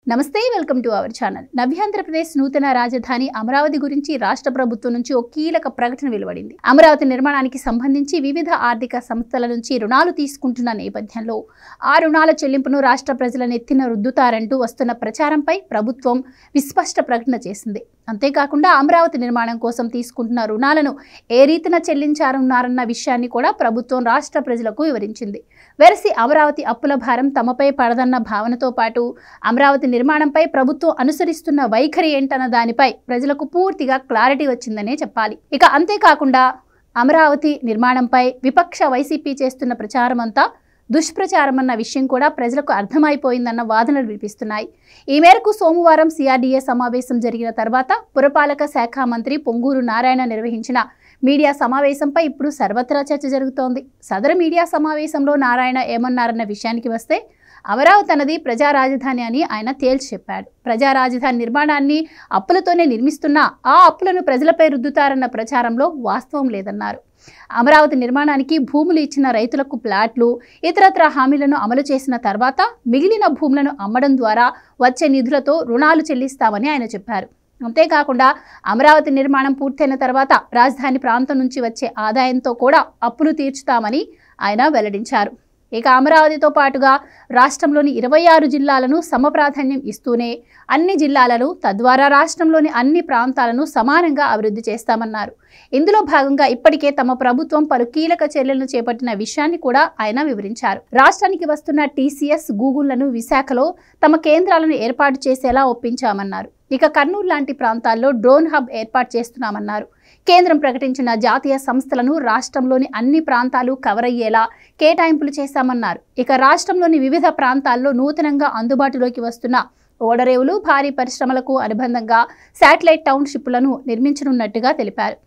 నమస్తే welcome to our channel. Navyandhra Pradesh నూతన రాజధాని అమరావతి గురించి రాష్ట్ర ప్రభుత్వం నుంచి ఒక కీలక ప్రకటన వెలువడింది. అమరావతి నిర్మాణానికి సంబంధించి వివిధ ఆర్థిక సంస్థల నుంచి రుణాలు తీసుకుంటున్న నేపథ్యంలో ఆ రుణాల చెల్లింపును రాష్ట్ర ప్రజల నెత్తిన రుద్దుతారంటూ వస్తున్న ప్రచారంపై ప్రభుత్వం విస్పష్ట ప్రకటన చేసింది. అంతేకాకుండా అమరావతి నిర్మాణం కోసం తీసుకుంటున్న రుణాలను ఏ రీతిన చెల్లించారన్నారన్న విషయాన్ని కూడా ప్రభుత్వం రాష్ట్ర ప్రజలకు వివరించింది. వెరసి అమరావతి అప్పుల భారం తమపై పడదన్న భావనతో పాటు అమరావతి నిర్మాణంపై ప్రభుత్వం అనుసరిస్తున్న వైఖరి ఏంటన్న దానిపై ప్రజలకు పూర్తిగా క్లారిటీ వచ్చిందనే చెప్పాలి. ఇక అంతేకాకుండా అమరావతి నిర్మాణంపై విపక్ష వైసీపీ చేస్తున్న ప్రచారం అంతా దుష్ప్రచారం అన్న విషయం కూడా ప్రజలకు అర్థమైపోయిందన్న వాదనలు వినిపిస్తున్నాయి. ఈ మేరకు సోమవారం సిఆర్డీఏ సమావేశం జరిగిన తర్వాత పురపాలక శాఖ మంత్రి పొంగూరు నారాయణ నిర్వహించిన మీడియా సమావేశంపై ఇప్పుడు సర్వత్రా చర్చ జరుగుతోంది. సదరు మీడియా సమావేశంలో నారాయణ ఏమన్నారన్న విషయానికి వస్తే, అమరావతి అన్నది ప్రజా రాజధాని అని ఆయన తేల్చి చెప్పాడు. ప్రజా రాజధాని నిర్మాణాన్ని అప్పులతోనే నిర్మిస్తున్నా ఆ అప్పులను ప్రజలపై రుద్దుతారన్న ప్రచారంలో వాస్తవం లేదన్నారు. అమరావతి నిర్మాణానికి భూములు ఇచ్చిన రైతులకు ప్లాట్లు, ఇతరత్ర హామీలను అమలు చేసిన తర్వాత మిగిలిన భూములను అమ్మడం ద్వారా వచ్చే నిధులతో రుణాలు చెల్లిస్తామని ఆయన చెప్పారు. అంతేకాకుండా అమరావతి నిర్మాణం పూర్తయిన తర్వాత రాజధాని ప్రాంతం నుంచి వచ్చే ఆదాయంతో కూడా అప్పులు తీర్చుతామని ఆయన వెల్లడించారు. ఇక అమరావతితో పాటుగా రాష్ట్రంలోని 26 జిల్లాలను సమప్రాధాన్యం ఇస్తూనే అన్ని జిల్లాలను, తద్వారా రాష్ట్రంలోని అన్ని ప్రాంతాలను సమానంగా అభివృద్ధి చేస్తామన్నారు. ఇందులో భాగంగా ఇప్పటికే తమ ప్రభుత్వం పలు కీలక చర్యలను చేపట్టిన విషయాన్ని కూడా ఆయన వివరించారు. రాష్ట్రానికి వస్తున్న టీసీఎస్, గూగుల్లను విశాఖలో తమ కేంద్రాలను ఏర్పాటు చేసేలా ఒప్పించామన్నారు. ఇక కర్నూలు లాంటి ప్రాంతాల్లో డ్రోన్ హబ్ ఏర్పాటు చేస్తున్నామన్నారు. కేంద్రం ప్రకటించిన జాతీయ సంస్థలను రాష్ట్రంలోని అన్ని ప్రాంతాలు కవర్ అయ్యేలా కేటాయింపులు చేశామన్నారు. ఇక రాష్ట్రంలోని వివిధ ప్రాంతాల్లో నూతనంగా అందుబాటులోకి వస్తున్న ఓడరేవులు, భారీ పరిశ్రమలకు అనుబంధంగా శాటిలైట్ టౌన్షిప్లను నిర్మించనున్నట్టుగా తెలిపారు.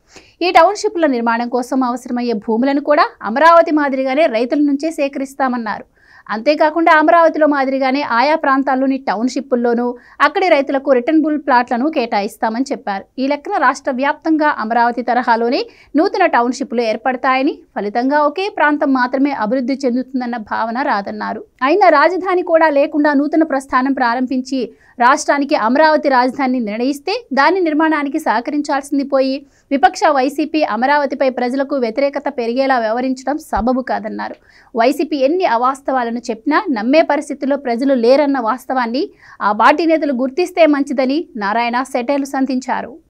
ఈ టౌన్షిప్ల నిర్మాణం కోసం అవసరమయ్యే భూములను కూడా అమరావతి మాదిరిగానే రైతుల నుంచే సేకరిస్తామన్నారు. అంతేకాకుండా అమరావతిలో మాదిరిగానే ఆయా ప్రాంతాల్లోని టౌన్షిప్పుల్లోనూ అక్కడి రైతులకు రిటర్నబుల్ ప్లాట్లను కేటాయిస్తామని చెప్పారు. ఈ లెక్కన రాష్ట్ర వ్యాప్తంగా అమరావతి తరహాలోనే నూతన టౌన్షిప్లు ఏర్పడతాయని, ఫలితంగా ఒకే ప్రాంతం మాత్రమే అభివృద్ధి చెందుతుందన్న భావన రాదన్నారు. అయినా రాజధాని కూడా లేకుండా నూతన ప్రస్థానం ప్రారంభించి రాష్ట్రానికి అమరావతి రాజధానిని నిర్ణయిస్తే దాని నిర్మాణానికి సహకరించాల్సింది పోయి విపక్ష వైసీపీ అమరావతిపై ప్రజలకు వ్యతిరేకత పెరిగేలా వ్యవహరించడం సబబు కాదన్నారు. వైసీపీ ఎన్ని అవాస్తవాలను చెప్పినా నమ్మే పరిస్థితుల్లో ప్రజలు లేరన్న వాస్తవాన్ని ఆ పార్టీ నేతలు గుర్తిస్తే మంచిదని నారాయణ సెటైర్లు సంధించారు.